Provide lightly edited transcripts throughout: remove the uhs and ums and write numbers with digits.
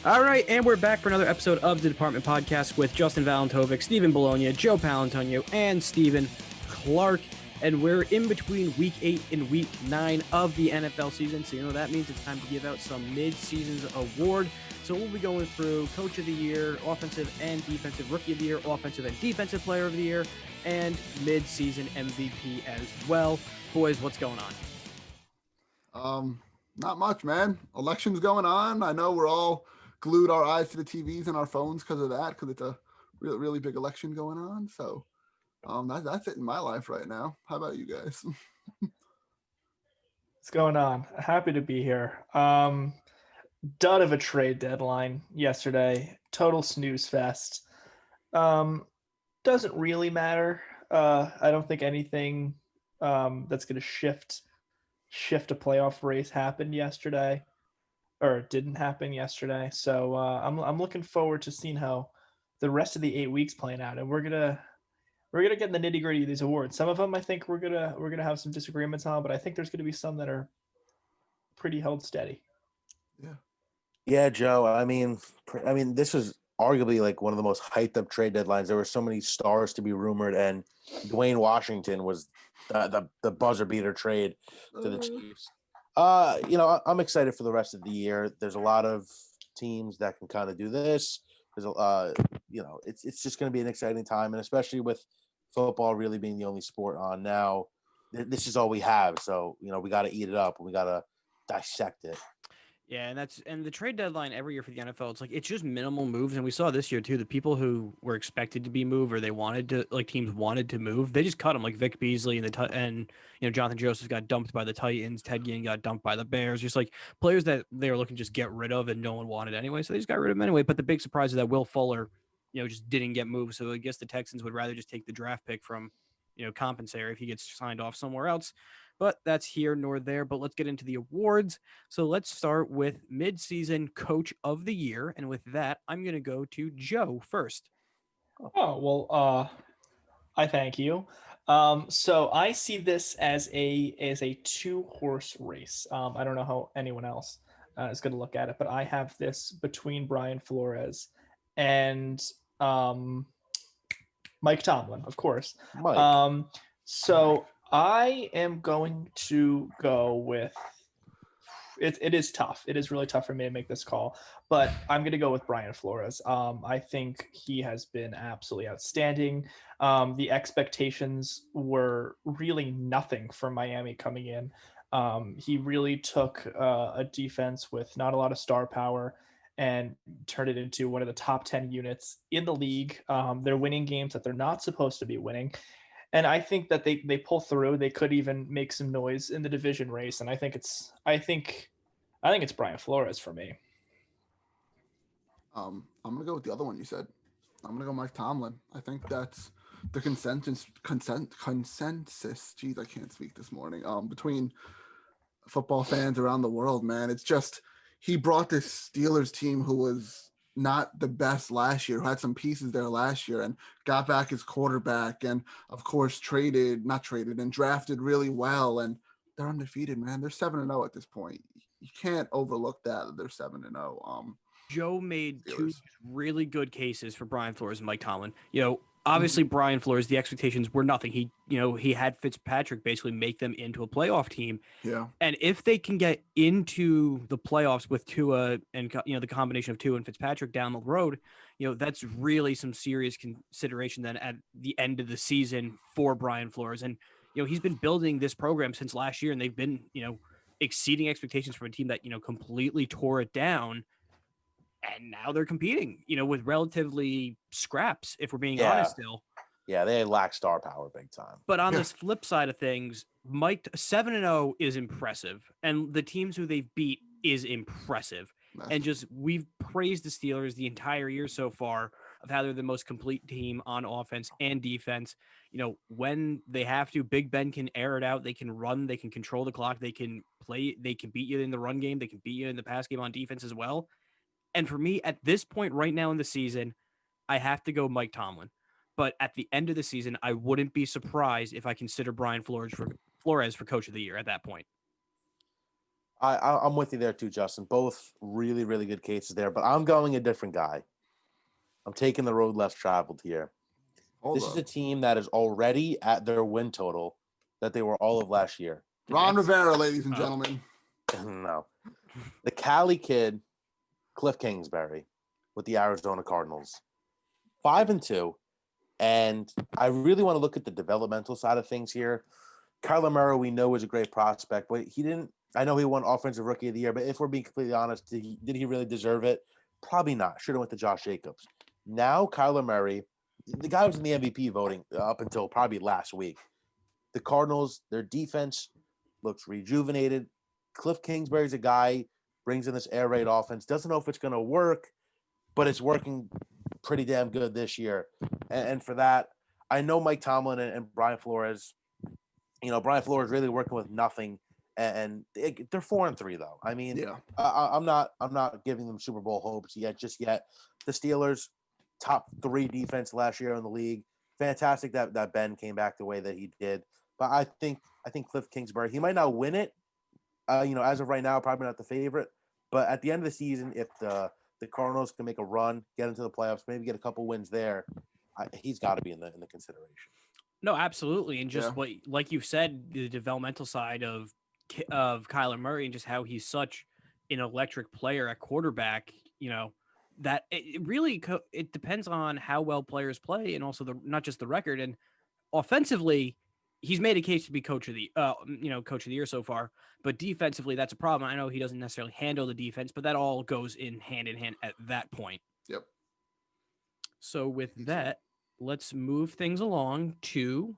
All right, and we're back for another episode of the Department Podcast with Justin Valentovic, Stephen Bologna, Joe Paolantonio, and Stephen Clark. And we're in between Week 8 and Week 9 of the NFL season, so you know that means it's time to give out some mid-season award. So we'll be going through Coach of the Year, Offensive and Defensive Rookie of the Year, Offensive and Defensive Player of the Year, and mid-season MVP as well. Boys, what's going on? Not much, man. Elections going on. I know we're all glued our eyes to the TVs and our phones because of that, because it's a really, really big election going on. So that's it in my life right now. How about you guys? What's going on? Happy to be here. Dud of a trade deadline yesterday. Total snooze fest. Doesn't really matter. I don't think anything that's going to shift a playoff race happened yesterday, or didn't happen yesterday. So I'm looking forward to seeing how the rest of the 8 weeks playing out, and we're gonna get in the nitty gritty of these awards. Some of them I think we're gonna have some disagreements on, but I think there's gonna be some that are pretty held steady. Yeah, Joe. I mean, this was arguably like one of the most hyped up trade deadlines. There were so many stars to be rumored, and Dwayne Washington was the buzzer beater trade to the Chiefs. I'm excited for the rest of the year. There's a lot of teams that can kind of do this. There's it's just going to be an exciting time, and especially with football really being the only sport on now, this is all we have. So we got to eat it up and we got to dissect it. Yeah, and the trade deadline every year for the NFL, it's just minimal moves, and we saw this year too. The people who were expected to be moved or teams wanted to move, they just cut them. Like Vic Beasley and Jonathan Joseph got dumped by the Titans. Ted Ginn got dumped by the Bears. Just like players that they were looking to just get rid of and no one wanted anyway, so they just got rid of them anyway. But the big surprise is that Will Fuller, just didn't get moved. So I guess the Texans would rather just take the draft pick from, Compensary if he gets signed off somewhere else. But that's here nor there. But let's get into the awards. So let's start with mid-season Coach of the Year. And with that, I'm going to go to Joe first. Oh, well, I thank you. So I see this as a 2-horse race. I don't know how anyone else is going to look at it, but I have this between Brian Flores and Mike Tomlin, of course. Mike. So I am going to go with it is tough. It is really tough for me to make this call, but I'm going to go with Brian Flores. I think he has been absolutely outstanding. The expectations were really nothing for Miami coming in. He really took a defense with not a lot of star power and turned it into one of the top 10 units in the league. They're winning games that they're not supposed to be winning. And I think that they pull through. They could even make some noise in the division race. And I think it's Brian Flores for me. I'm gonna go with the other one you said. I'm gonna go Mike Tomlin. I think that's the consensus. Jeez, I can't speak this morning. Between football fans around the world, man, it's just he brought this Steelers team who was not the best last year, who had some pieces there last year, and got back his quarterback, and of course drafted really well, and they're undefeated, man. They're 7-0 at this point. You can't overlook that they're 7-0. Joe made two really good cases for Brian Flores and Mike Tomlin. Obviously Brian Flores, the expectations were nothing. He had Fitzpatrick basically make them into a playoff team. Yeah. And if they can get into the playoffs with Tua and, the combination of Tua and Fitzpatrick down the road, that's really some serious consideration then at the end of the season for Brian Flores. And, he's been building this program since last year, and they've been, exceeding expectations from a team that, completely tore it down. And now they're competing, with relatively scraps, if we're being honest still. Yeah, they lack star power big time. But on this flip side of things, Mike 7-0 is impressive. And the teams who they've beat is impressive. And we've praised the Steelers the entire year so far of how they're the most complete team on offense and defense. When they have to, Big Ben can air it out. They can run. They can control the clock. They can play. They can beat you in the run game. They can beat you in the pass game on defense as well. And for me, at this point right now in the season, I have to go Mike Tomlin. But at the end of the season, I wouldn't be surprised if I consider Brian Flores for Coach of the Year at that point. I'm with you there too, Justin. Both really, really good cases there, but I'm going a different guy. I'm taking the road less traveled here. Hold This up. is a team that is already at their win total that they were all of last year. Ron Jets? Rivera, ladies and Oh. gentlemen. No. The Cali kid, Cliff Kingsbury, with the Arizona Cardinals. 5-2. And I really want to look at the developmental side of things here. Kyler Murray, we know, is a great prospect, but he didn't. I know he won Offensive Rookie of the Year, but if we're being completely honest, did he really deserve it? Probably not. Should have went to Josh Jacobs. Now, Kyler Murray, the guy was in the MVP voting up until probably last week. The Cardinals, their defense looks rejuvenated. Cliff Kingsbury's a guy, brings in this air raid offense, doesn't know if it's going to work, but it's working pretty damn good this year. And for that, I know Mike Tomlin and Brian Flores, Brian Flores really working with nothing, and they're 4-3 though. I mean, Yeah. I'm not giving them Super Bowl hopes yet. The Steelers, top 3 defense last year in the league. Fantastic that Ben came back the way that he did. But I think Cliff Kingsbury, he might not win it. As of right now, probably not the favorite. But at the end of the season, if the Cardinals can make a run, get into the playoffs, maybe get a couple wins there, he's got to be in the consideration. No, absolutely, and just Yeah. what, like you've said, the developmental side of Kyler Murray and just how he's such an electric player at quarterback. That it really it depends on how well players play, and also not just the record. And offensively, he's made a case to be coach of the year so far. But defensively, that's a problem. I know he doesn't necessarily handle the defense, but that all goes in hand at that point. Yep. So with He's- that, let's move things along to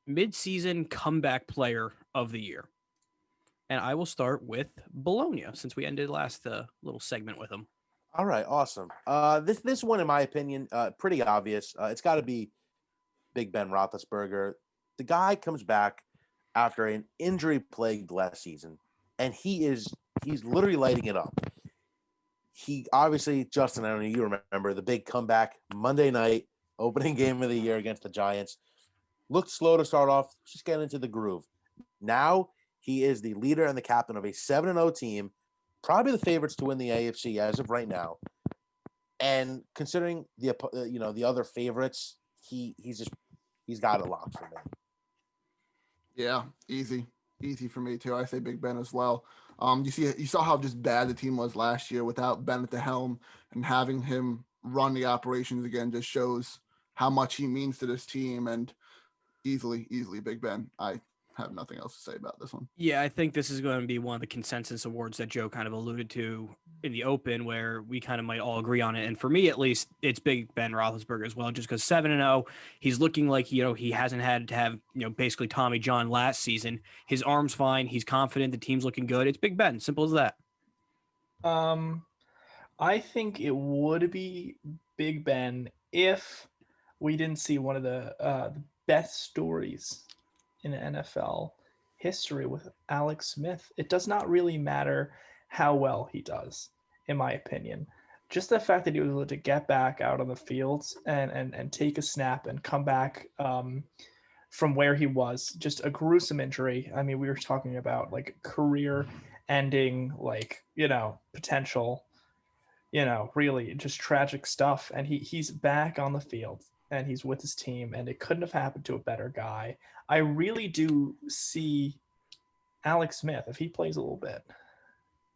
midseason comeback player of the year. And I will start with Bologna, since we ended last little segment with him. All right, awesome. This one, in my opinion, pretty obvious. It's got to be Big Ben Roethlisberger. The guy comes back after an injury-plagued last season, and he's literally lighting it up. He obviously, Justin, I don't know, you remember the big comeback Monday night, opening game of the year against the Giants. Looked slow to start off, just getting into the groove. Now he is the leader and the captain of a 7-0 team, probably the favorites to win the AFC as of right now. And considering the other favorites, he's got it locked for me. Yeah, easy for me too. I say Big Ben as well. You saw how just bad the team was last year without Ben at the helm, and having him run the operations again just shows how much he means to this team. And easily Big Ben. I have nothing else to say about this one. Yeah, I think this is going to be one of the consensus awards that Joe kind of alluded to in the open, where we kind of might all agree on it. And for me, at least, it's Big Ben Roethlisberger as well, just because 7-0, he's looking like, he hasn't had to have, basically Tommy John last season. His arm's fine. He's confident. The team's looking good. It's Big Ben. Simple as that. I think it would be Big Ben if we didn't see one of the best stories in NFL history with Alex Smith. It does not really matter how well he does, in my opinion. Just the fact that he was able to get back out on the fields and take a snap and come back from where he was, just a gruesome injury. I mean, we were talking about like career-ending, potential, really just tragic stuff. And he's back on the field and he's with his team, and it couldn't have happened to a better guy. I really do see Alex Smith, if he plays a little bit,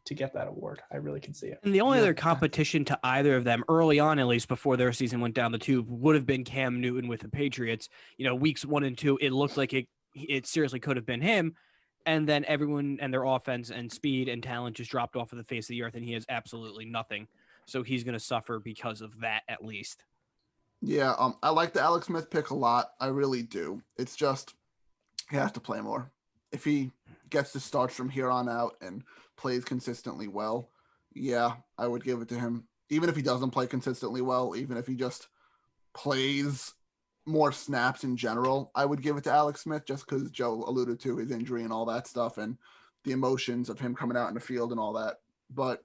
to get that award. I really can see it. And the only Yeah. other competition to either of them early on, at least before their season went down the tube, would have been Cam Newton with the Patriots. Weeks 1 and 2, it looked like it seriously could have been him. And then everyone and their offense and speed and talent just dropped off of the face of the earth, and he has absolutely nothing. So he's going to suffer because of that, at least. Yeah, I like the Alex Smith pick a lot. I really do. It's just he has to play more. If he gets the starts from here on out and plays consistently well, yeah, I would give it to him. Even if he doesn't play consistently well, even if he just plays more snaps in general, I would give it to Alex Smith, just because Joe alluded to his injury and all that stuff and the emotions of him coming out in the field and all that. But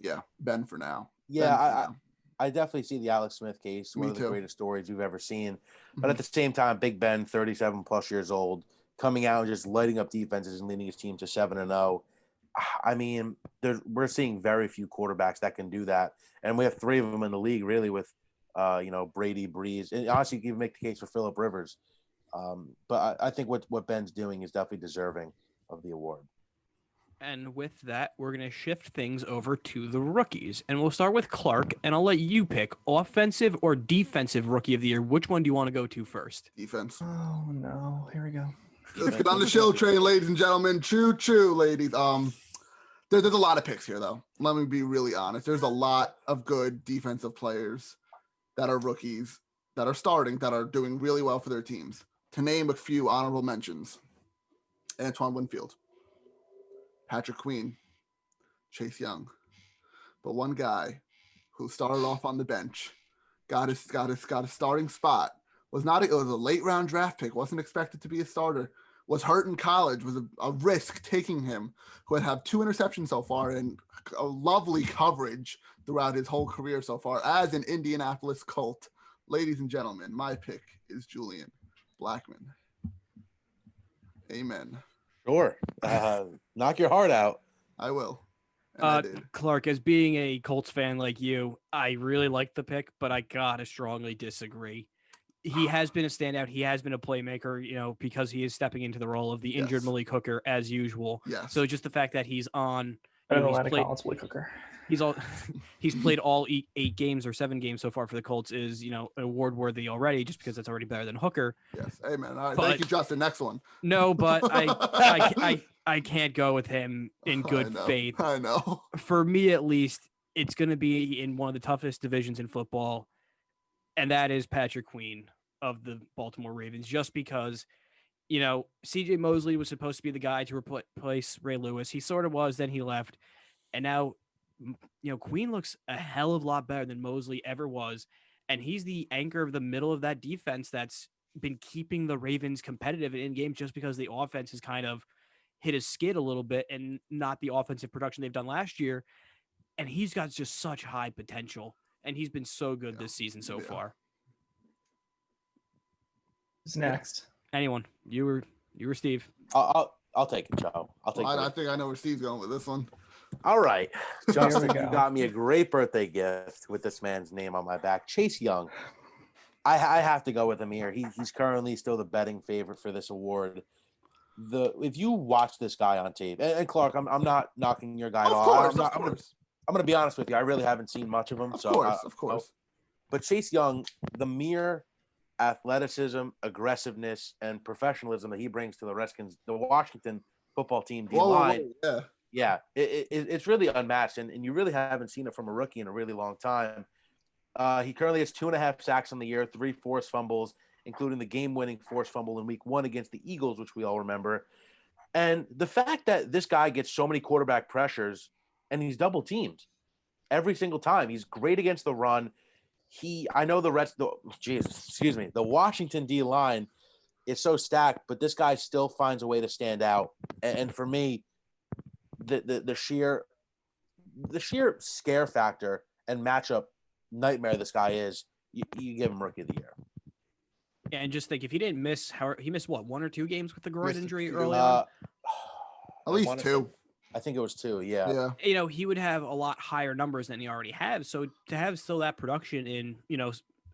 yeah, Ben for now. Yeah, I definitely see the Alex Smith case, one Me of the too. greatest stories we've ever seen. Mm-hmm. But at the same time, Big Ben, 37 plus years old, coming out and just lighting up defenses and leading his team to 7-0. I mean, we're seeing very few quarterbacks that can do that, and we have 3 of them in the league, really, with Brady, Breeze, and honestly, you can even make the case for Phillip Rivers. But I think what Ben's doing is definitely deserving of the award. And with that, we're going to shift things over to the rookies. And we'll start with Clark, and I'll let you pick offensive or defensive rookie of the year. Which one do you want to go to first? Defense. Oh, no. Here we go. Let's get on the show train, ladies and gentlemen. Choo-choo, ladies. There's a lot of picks here, though. Let me be really honest. There's a lot of good defensive players that are rookies, that are starting, that are doing really well for their teams. To name a few honorable mentions, Antoine Winfield, Patrick Queen, Chase Young. But one guy who started off on the bench, got a starting spot, it was a late round draft pick, wasn't expected to be a starter, was hurt in college, was a risk taking him, who had 2 interceptions so far and a lovely coverage throughout his whole career so far as an Indianapolis Colt. Ladies and gentlemen, my pick is Julian Blackmon. Amen. Sure. Knock your heart out. I will. And I did. Clark, as being a Colts fan like you, I really like the pick, but I gotta strongly disagree. He has been a standout. He has been a playmaker, because he is stepping into the role of the injured Malik Hooker as usual. Yes. So just the fact that he's on, he's played all 8 games or 7 games so far for the Colts is, award worthy already, just because that's already better than Hooker. Yes. Amen. All right. Thank you, Justin. Next one. No, but I can't go with him in good faith. I know. For me, at least, it's going to be in one of the toughest divisions in football, and that is Patrick Queen of the Baltimore Ravens, just because, CJ Mosley was supposed to be the guy to replace Ray Lewis. He sort of was, then he left. And now, Queen looks a hell of a lot better than Mosley ever was. And he's the anchor of the middle of that defense that's been keeping the Ravens competitive in games, just because the offense has kind of hit a skid a little bit and not the offensive production they've done last year. And he's got just such high potential. And he's been so good this season so far. Who's next? Anyone? You were Steve. I'll take it, Joe. I think I know where Steve's going with this one. All right. Justin, go. you got me a great birthday gift with this man's name on my back. Chase Young. I have to go with him here. He's currently still the betting favorite for this award. If you watch this guy on tape, and Clark, I'm not knocking your guy off. I'm going to be honest with you. I really haven't seen much of him. Of course. But Chase Young, the mere athleticism, aggressiveness, and professionalism that he brings to the Washington football team D-line. Yeah, it's really unmatched, and you really haven't seen it from a rookie in a really long time. He currently has 2.5 sacks on the year, 3 forced fumbles, including the game-winning forced fumble in Week 1 against the Eagles, which we all remember. And the fact that this guy gets so many quarterback pressures, and he's double teamed every single time. He's great against the run. The Washington D line is so stacked, but this guy still finds a way to stand out. And for me, the sheer scare factor and matchup nightmare this guy is, you give him Rookie of the Year. Yeah, and just think, if he didn't miss, he missed 1 or 2 games with the groin injury early on? At least 2. I think it was 2, yeah. He would have a lot higher numbers than he already has. So to have still that production in,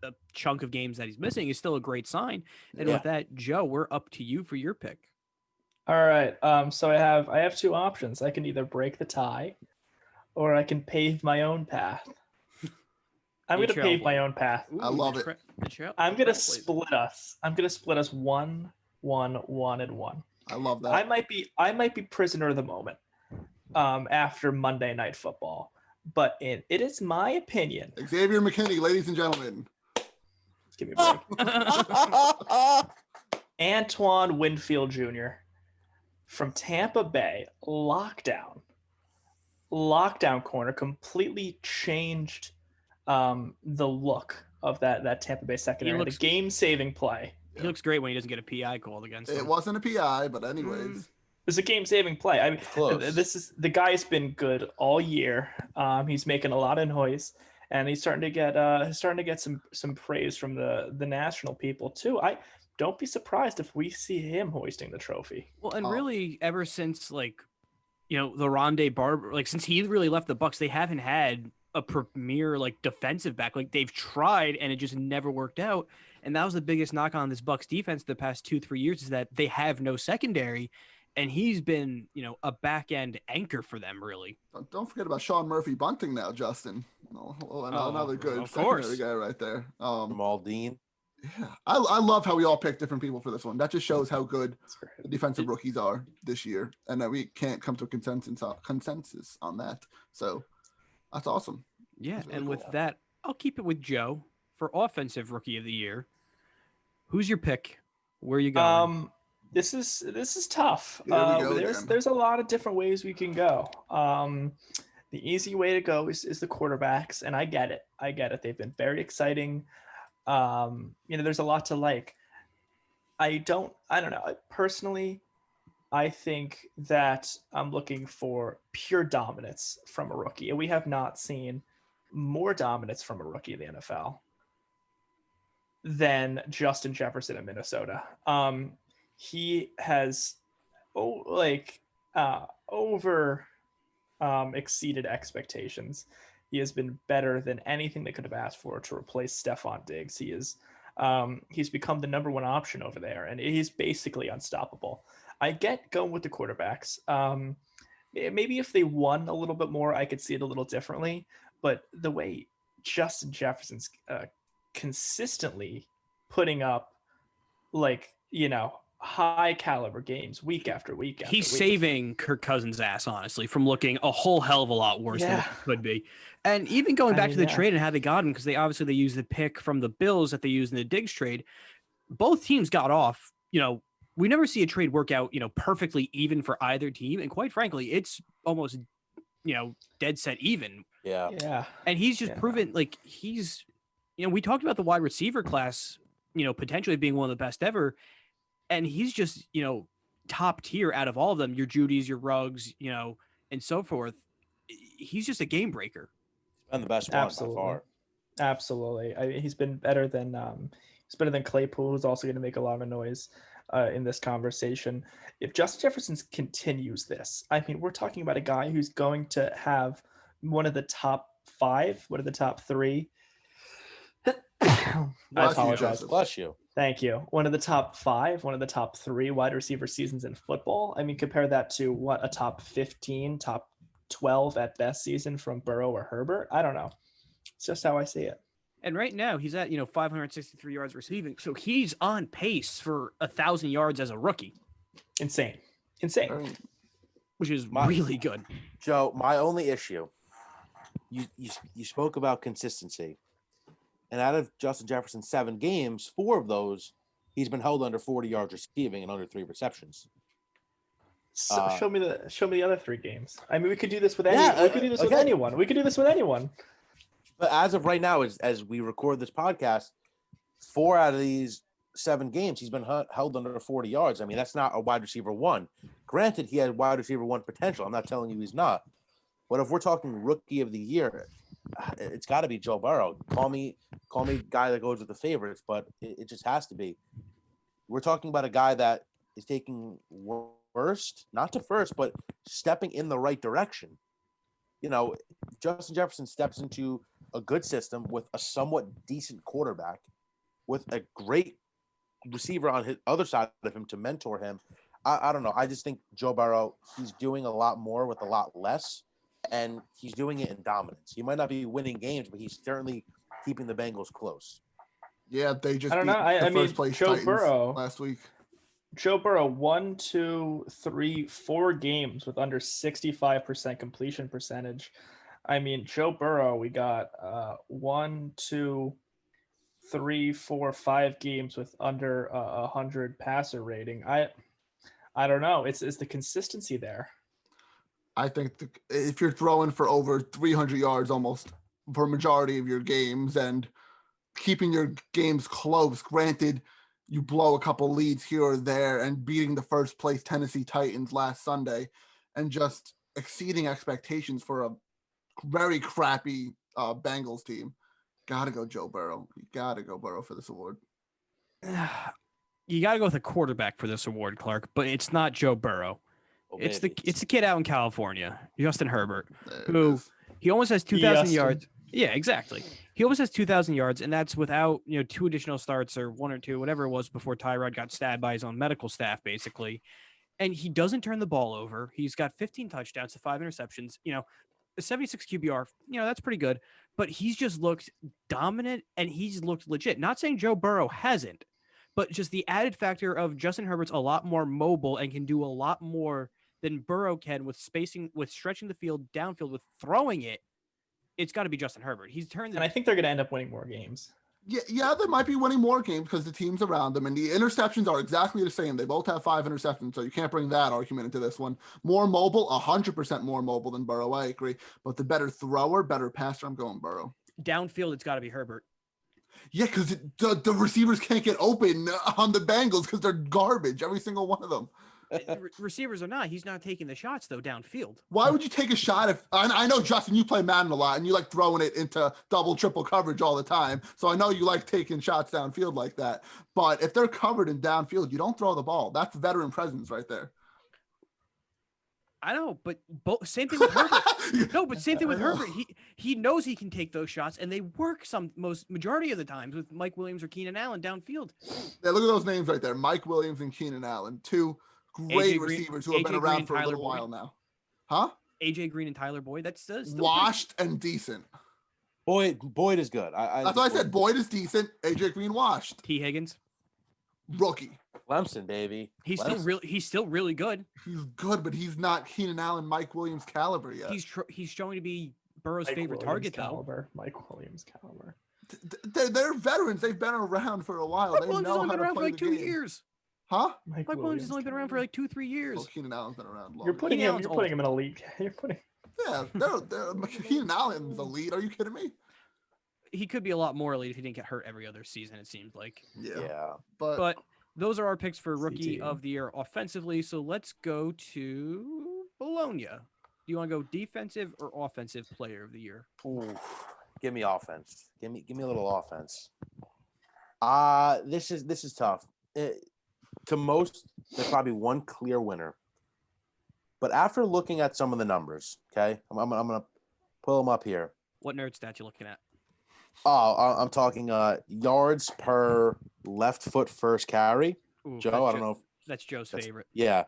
a chunk of games that he's missing is still a great sign. And with that, Joe, we're up to you for your pick. All right. So I have 2 options. I can either break the tie, or I can pave my own path. I'm going to pave my own path. I love it. I'm going to split us. I'm going to split us 1, 1, 1, and 1. I love that. I might be prisoner of the moment after Monday Night Football, but it is my opinion. Xavier McKinney, ladies and gentlemen. Give me a break. Antoine Winfield Jr. from Tampa Bay, lockdown corner, completely changed the look of that Tampa Bay secondary. The game-saving play. He looks great when he doesn't get a PI called against him. It wasn't a PI, but anyways. It's a game-saving play. I mean, the guy's been good all year. He's making a lot of noise, and he's starting to get some praise from the national people too. I don't be surprised if we see him hoisting the trophy. Well, and really, ever since the Rondé Barber, like since he really left the Bucks, they haven't had a premier like defensive back. Like they've tried and it just never worked out. And that was the biggest knock on this Bucks defense the past 2-3 years is that they have no secondary. And he's been, a back end anchor for them, really. Don't forget about Sean Murphy Bunting now, Justin. Another good of secondary course. guy right there. Jamal Dean. Yeah, I love how we all picked different people for this one. That just shows how good the defensive rookies are this year, and that we can't come to a consensus on that. So that's awesome. Yeah, that's really and cool. with that, I'll keep it with Joe for offensive rookie of the year. Who's your pick? Where are you going? This is tough. Here we go There's a lot of different ways we can go. The easy way to go is the quarterbacks, and I get it. They've been very exciting. There's a lot to like. I don't know. Personally, I think that I'm looking for pure dominance from a rookie, and we have not seen more dominance from a rookie in the NFL than Justin Jefferson in Minnesota. He has over exceeded expectations. He has been better than anything they could have asked for to replace Stephon Diggs. He's become the number one option over there, and he's basically unstoppable. I get going with the quarterbacks. Maybe if they won a little bit more, I could see it a little differently. But the way Justin Jefferson's consistently putting up, high caliber games week after week. He's saving Kirk Cousins' ass, honestly, from looking a whole hell of a lot worse than it could be. And even going back to the trade and how they got him, because they used the pick from the Bills that they used in the Diggs trade. Both teams got off. We never see a trade work out, perfectly even for either team. And quite frankly, it's almost, dead set even. Yeah. Yeah. And he's just proven like he's, we talked about the wide receiver class, potentially being one of the best ever. And he's just, top tier out of all of them. Your Judys, your Ruggs, and so forth. He's just a game breaker. And the best one by far. Absolutely. He's been better than Claypool, who's also going to make a lot of noise in this conversation. If Justin Jefferson continues this, we're talking about a guy who's going to have one of the top 5, one of the top 3. I apologize. Bless you. Thank you. One of the top 5, one of the top 3 wide receiver seasons in football. Compare that to a top 15, top 12 at best season from Burrow or Herbert. I don't know. It's just how I see it. And right now he's at, 563 yards receiving. So he's on pace for 1,000 yards as a rookie. Insane. Which is really good. Joe, my only issue, you spoke about consistency. And out of Justin Jefferson's 7 games, 4 of those, he's been held under 40 yards receiving and under 3 receptions. So show me the other 3 games. We could do this with anyone. We could do this with anyone. But as of right now, as we record this podcast, 4 out of these 7 games, he's been held under 40 yards. That's not a wide receiver 1. Granted, he had wide receiver 1 potential. I'm not telling you he's not. But if we're talking rookie of the year, it's got to be Joe Burrow. Call me guy that goes with the favorites, but it just has to be. We're talking about a guy that is taking worst, not to first, but stepping in the right direction. Justin Jefferson steps into a good system with a somewhat decent quarterback, with a great receiver on his other side of him to mentor him. I don't know. I just think Joe Burrow, he's doing a lot more with a lot less. And he's doing it in dominance. He might not be winning games, but he's certainly keeping the Bengals close. Yeah, they just I don't know. first place Joe Titans Burrow last week. Joe Burrow 1, 2, 3, 4 games with under 65% completion percentage. Joe Burrow, we got 1, 2, 3, 4, 5 games with under 100 passer rating. I don't know. It's the consistency there. I think if you're throwing for over 300 yards almost for a majority of your games and keeping your games close, granted, you blow a couple leads here or there and beating the first place Tennessee Titans last Sunday and just exceeding expectations for a very crappy Bengals team. Got to go Joe Burrow. You got to go Burrow for this award. You got to go with a quarterback for this award, Clark, but it's not Joe Burrow. Well, It's maybe. the kid out in California, Justin Herbert, There it who is. he almost has 2,000 Justin. yards. Yeah, exactly. He almost has 2,000 yards, and that's without 2 additional starts or 1 or 2, whatever it was before Tyrod got stabbed by his own medical staff, basically. And he doesn't turn the ball over. He's got 15 touchdowns to 5 interceptions. A 76 QBR, that's pretty good. But he's just looked dominant, and he's looked legit. Not saying Joe Burrow hasn't, but just the added factor of Justin Herbert's a lot more mobile and can do a lot more than Burrow can with spacing, with stretching the field downfield, with throwing it. It's got to be Justin Herbert. He's turned. And I think they're going to end up winning more games. Yeah, they might be winning more games because the teams around them and the interceptions are exactly the same. They both have 5 interceptions, so you can't bring that argument into this one. More mobile, 100% more mobile than Burrow. I agree, but the better thrower, better passer, I'm going Burrow. Downfield, it's got to be Herbert. Yeah, because the receivers can't get open on the Bengals because they're garbage, every single one of them. Receivers are not. He's not taking the shots though downfield. Why would you take a shot if I know, Justin, you play Madden a lot and you like throwing it into double, triple coverage all the time. So I know you like taking shots downfield like that. But if they're covered in downfield, you don't throw the ball. That's veteran presence right there. I know, but same thing with Herbert. No, but same thing with Herbert. He knows he can take those shots, and they work majority of the times with Mike Williams or Keenan Allen downfield. Yeah, look at those names right there. Mike Williams and Keenan Allen, 2 great receivers who have been around for a little while now. Huh? AJ Green and Tyler Boyd. That's still washed and decent. Boyd is good. That's why I said Boyd is decent. AJ Green washed. T. Higgins. Rookie. Clemson, baby. He's still really good. He's good, but he's not Keenan Allen, Mike Williams caliber yet. He's showing to be Burrow's favorite target caliber, though. Mike Williams caliber. They're veterans. They've been around for a while. Mike Williams has only been around for like 2 years. Huh? Mike Williams has only been around for like 2-3 years. Well, Keenan Allen's been around long. You're putting him in a league. Yeah, Keenan Allen's the lead. Are you kidding me? He could be a lot more elite if he didn't get hurt every other season, it seems like. Yeah. But those are our picks for Rookie of the Year offensively. So let's go to Bologna. Do you want to go defensive or offensive player of the year? Ooh, give me offense. Give me a little offense. This is tough. To most, there's probably one clear winner. But after looking at some of the numbers, okay, I'm gonna pull them up here. What nerd stat you looking at? Oh, I'm talking yards per left foot first carry. Ooh, Joe, I don't know if that's Joe's favorite. Yeah.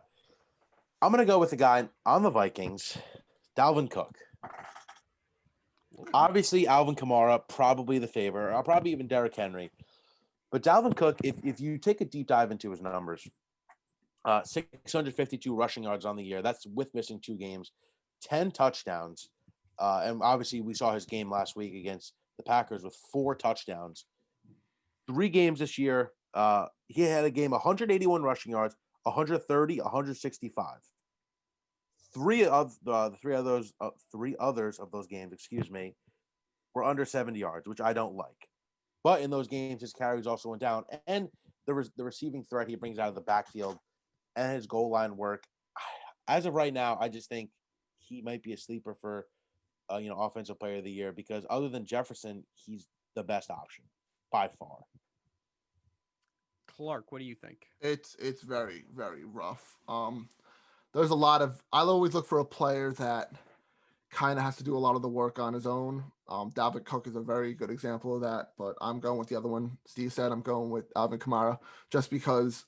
I'm going to go with the guy on the Vikings, Dalvin Cook. Obviously, Alvin Kamara, probably the favorite. Probably even Derrick Henry. But Dalvin Cook, if you take a deep dive into his numbers, 652 rushing yards on the year. That's with missing 2 games, 10 touchdowns. And obviously, we saw his game last week against the Packers with 4 touchdowns. 3 games this year. He had a game 181 rushing yards, 130, 165. 3 others of those games, were under 70 yards, which I don't like. But in those games, his carries also went down, and the receiving threat he brings out of the backfield and his goal line work. As of right now, I just think he might be a sleeper for offensive player of the year, because other than Jefferson, he's the best option by far. Clark, what do you think? It's very, very rough. There's a lot of, I'll always look for a player that kind of has to do a lot of the work on his own. Dalvin Cook is a very good example of that, but I'm going with the other one. Steve said I'm going with Alvin Kamara just because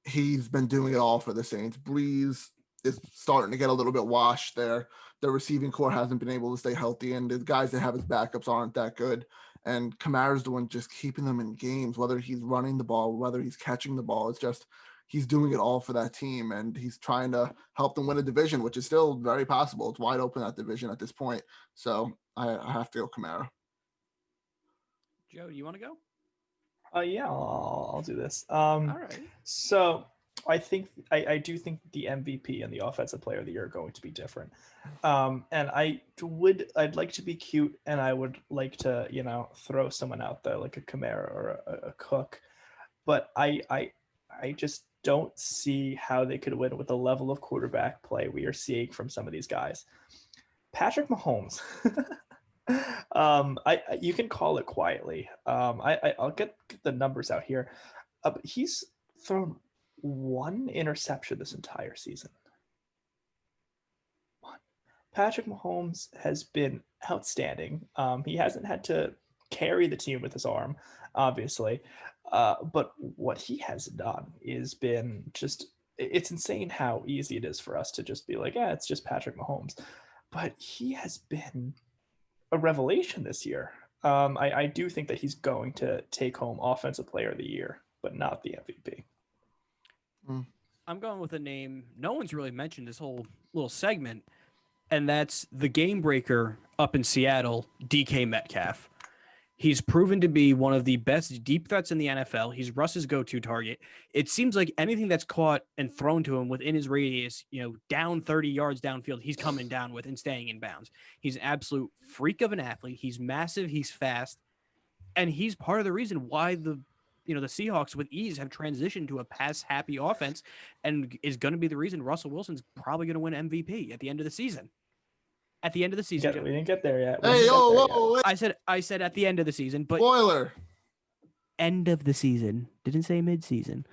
he's been doing it all for the Saints. Breeze is starting to get a little bit washed there. The receiving core hasn't been able to stay healthy, and the guys that have his backups aren't that good. And Kamara's the one just keeping them in games, whether he's running the ball, whether he's catching the ball. It's just he's doing it all for that team, and he's trying to help them win a division, which is still very possible. It's wide open, that division at this point. So I have to go Kamara. Joe, do you want to go? Yeah, I'll do this. All right. So I do think the MVP and the offensive player of the year are going to be different. And I'd like to be cute, and I would like to, throw someone out there like a Kamara or a Cook, but I just don't see how they could win with the level of quarterback play we are seeing from some of these guys. Patrick Mahomes. You can call it quietly. I'll get the numbers out here. But he's thrown 1 interception this entire season. Patrick Mahomes has been outstanding. He hasn't had to carry the team with his arm, obviously, but what he has done is been just, it's insane how easy it is for us to just be like, yeah, it's just Patrick Mahomes. But he has been a revelation this year. I do think that he's going to take home Offensive Player of the Year, but not the MVP. I'm going with a name no one's really mentioned this whole little segment, and that's the game breaker up in Seattle, DK Metcalf. He's proven to be one of the best deep threats in the NFL. He's Russ's go-to target. It seems like anything that's caught and thrown to him within his radius, down 30 yards downfield, he's coming down with and staying in bounds. He's an absolute freak of an athlete. He's massive. He's fast. And he's part of the reason why the Seahawks with ease have transitioned to a pass-happy offense and is going to be the reason Russell Wilson's probably going to win MVP at the end of the season. At the end of the season. We didn't get there yet. Hey, whoa. I said at the end of the season, but Spoiler. End of the season. Didn't say mid-season.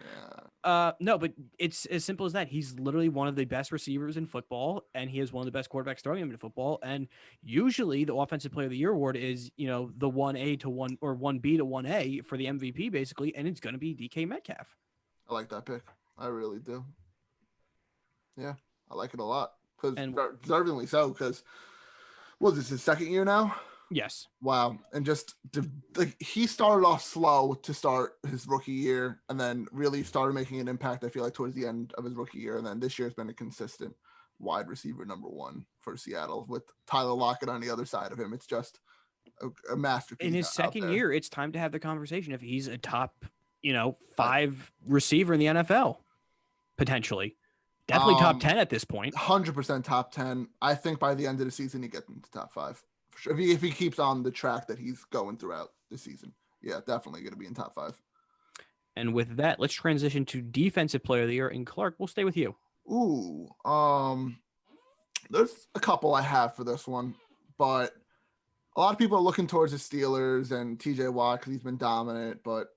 Yeah. No, but it's as simple as that. He's literally one of the best receivers in football, and he is one of the best quarterbacks throwing him in football. And usually the Offensive Player of the Year award is, the 1A to 1 or 1B to 1A for the MVP, basically, and it's going to be DK Metcalf. I like that pick. I really do. Yeah, I like it a lot. Because deservingly so, because was this his second year now? Yes. Wow. And just he started off slow to start his rookie year and then really started making an impact, I feel like, towards the end of his rookie year. And then this year has been a consistent wide receiver number one for Seattle with Tyler Lockett on the other side of him. It's just a masterpiece. In his second year, it's time to have the conversation if he's a top, 5 receiver in the NFL, potentially. Definitely top 10 at this point. 100% top 10. I think by the end of the season, he gets into top 5. For sure. If he keeps on the track that he's going throughout the season. Yeah, definitely going to be in top 5. And with that, let's transition to Defensive Player of the Year. And Clark, we'll stay with you. Ooh, there's a couple I have for this one, but a lot of people are looking towards the Steelers and TJ Watt because he's been dominant, but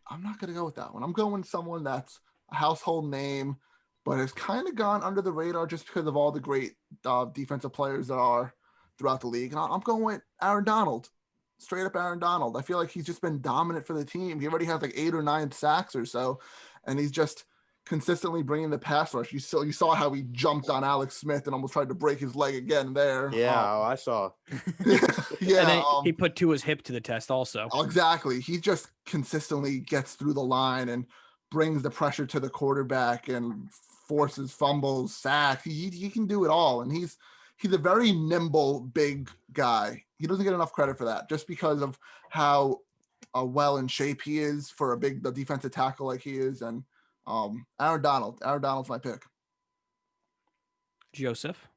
I'm not going to go with that one. I'm going with someone that's a household name, but has kind of gone under the radar just because of all the great defensive players that are throughout the league. And I'm going with Aaron Donald, straight up Aaron Donald. I feel like he's just been dominant for the team. He already has like 8 or 9 sacks or so, and he's just consistently bringing the pass rush. You saw how he jumped on Alex Smith and almost tried to break his leg again there. Yeah, I saw. Yeah, and then he put Tua's hip to the test also. Exactly. He just consistently gets through the line and brings the pressure to the quarterback and forces fumbles, sacks. He can do it all, and he's a very nimble, big guy. He doesn't get enough credit for that just because of how well in shape he is for the defensive tackle like he is. And Aaron Donald's my pick. Joseph,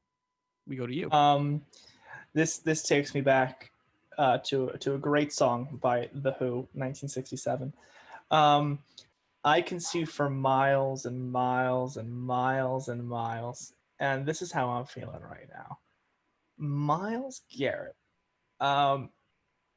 we go to you. This takes me back to a great song by The Who, 1967. I can see for miles and miles and miles and miles, and this is how I'm feeling right now. Myles Garrett,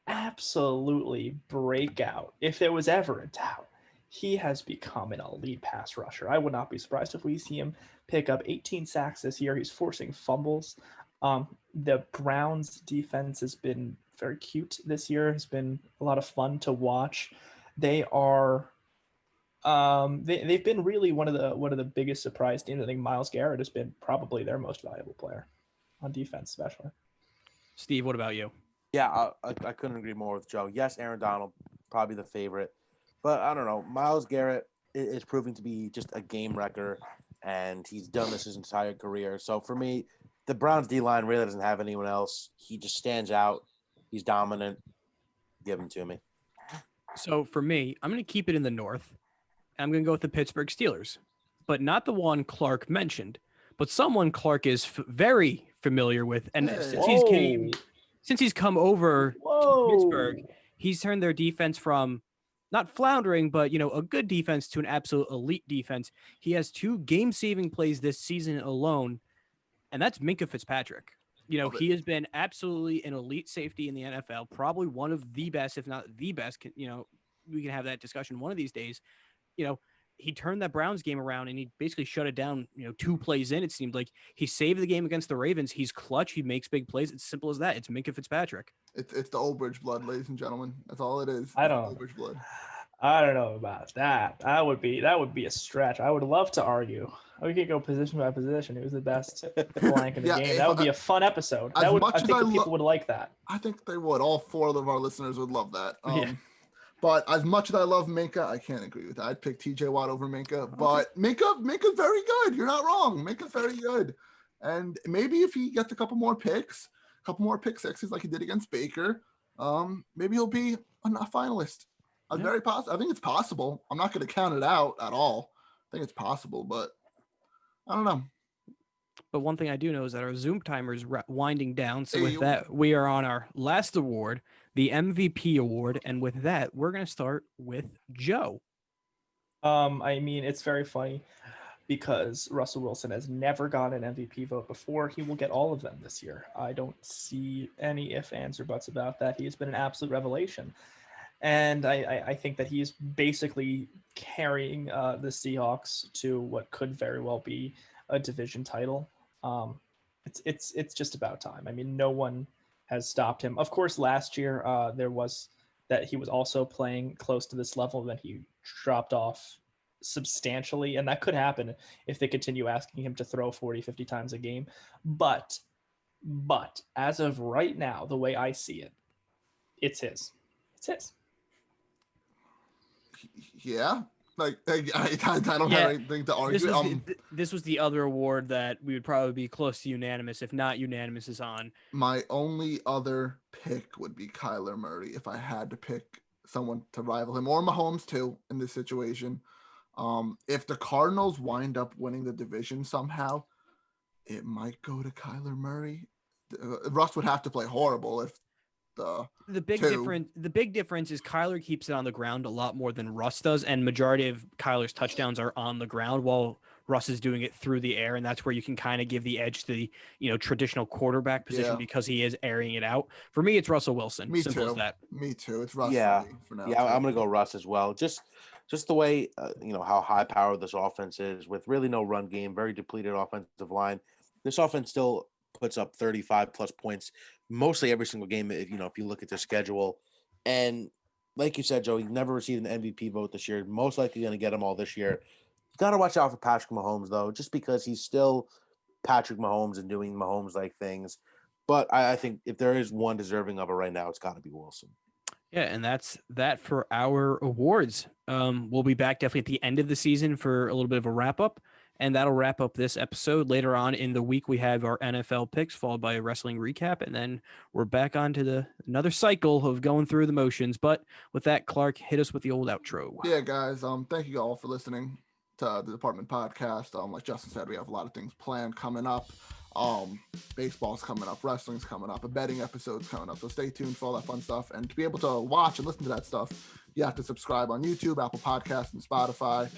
absolutely breakout. If there was ever a doubt, he has become an elite pass rusher. I would not be surprised if we see him pick up 18 sacks this year. He's forcing fumbles. The Browns defense has been very cute this year. It's been a lot of fun to watch. They are they've been really one of the biggest surprise teams. I think Myles Garrett has been probably their most valuable player on defense, especially. Steve, what about you? Yeah, I couldn't agree more with Joe. Yes, Aaron Donald, probably the favorite. But I don't know. Myles Garrett is proving to be just a game wrecker, and he's done this his entire career. So for me, the Browns D-line really doesn't have anyone else. He just stands out. He's dominant. Give him to me. So for me, I'm going to keep it in the North. I'm going to go with the Pittsburgh Steelers, but not the one Clark mentioned, but someone Clark is very familiar with. And since he's come over to Pittsburgh, he's turned their defense from not floundering, but, a good defense to an absolute elite defense. He has 2 game-saving plays this season alone, and that's Minkah Fitzpatrick. He has been absolutely an elite safety in the NFL, probably one of the best, if not the best. We can have that discussion one of these days. he turned that Browns game around and he basically shut it down, 2 plays in. It seemed like he saved the game against the Ravens. He's clutch. He makes big plays. It's simple as that. It's Minkah Fitzpatrick. It's the Old Bridge blood, ladies and gentlemen. That's all it is. I It's don't- Old Bridge blood. I don't know about that. That would be a stretch. I would love to argue. We could go position by position. Who's the best flank in the Yeah, game? if That would be I- a fun episode. as That would. much I as think I the lo- people would like that. I think they would. All 4 of our listeners would love that. Yeah. But as much as I love Minkah, I can't agree with that. I'd pick TJ Watt over Minkah. But Minkah's very good. You're not wrong. Minkah's very good. And maybe if he gets a couple more pick sixes like he did against Baker, maybe he'll be a finalist. Yeah. Very possible. I think it's possible. I'm not going to count it out at all. I think it's possible, but I don't know. But one thing I do know is that our Zoom timer is winding down. So Hey, with that, we are on our last award, the MVP award. And with that, we're going to start with Joe. I mean, it's very funny because Russell Wilson has never gotten an MVP vote before. He will get all of them this year. I don't see any ifs, ands, or buts about that. He has been an absolute revelation. And I think that he's basically carrying the Seahawks to what could very well be a division title. It's just about time. I mean, no one has stopped him. Of course, last year there was that he was also playing close to this level, and then he dropped off substantially, and that could happen if they continue asking him to throw 40, 50 times a game. But as of right now, the way I see it, it's his. It's his. Yeah. Like I don't Yeah. have anything to argue. This was the other award that we would probably be close to unanimous. If not unanimous is on. My only other pick would be Kyler Murray if I had to pick someone to rival him, or Mahomes too in this situation. If the Cardinals wind up winning the division somehow, it might go to Kyler Murray. Russ would have to play horrible if The big difference is Kyler keeps it on the ground a lot more than Russ does, and majority of Kyler's touchdowns are on the ground while Russ is doing it through the air, and that's where you can kind of give the edge to the traditional quarterback position because he is airing it out. For me, it's Russell Wilson. Me Simple too. as that. Me too. It's Russ Yeah. for now. Yeah, too. I'm gonna go Russ as well. Just the way how high powered this offense is, with really no run game, very depleted offensive line. This offense still puts up 35 plus points mostly every single game. If you look at their schedule, and like you said, Joe, he never received an MVP vote this year. Most likely going to get them all this year. Got to watch out for Patrick Mahomes though, just because he's still Patrick Mahomes and doing Mahomes like things. But I think if there is one deserving of it right now, it's got to be Wilson. Yeah, and that's that for our awards. We'll be back definitely at the end of the season for a little bit of a wrap up, and that'll wrap up this episode. Later on in the week, we have our NFL picks followed by a wrestling recap, and then we're back onto another cycle of going through the motions. But with that, Clark, hit us with the old outro. Yeah, guys. Thank you all for listening to the Department Podcast. Like Justin said, we have a lot of things planned coming up. Baseball's coming up, wrestling's coming up, a betting episode's coming up. So stay tuned for all that fun stuff. And to be able to watch and listen to that stuff, you have to subscribe on YouTube, Apple Podcasts, and Spotify.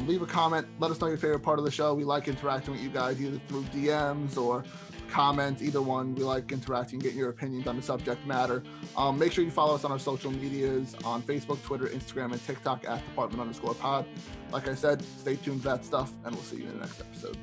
Leave a comment. Let us know your favorite part of the show. We like interacting with you guys either through DMs or comments, either one. We like interacting, getting your opinions on the subject matter. Make sure you follow us on our social medias on Facebook, Twitter, Instagram, and TikTok at Department_pod. Like I said, stay tuned for that stuff, and we'll see you in the next episode.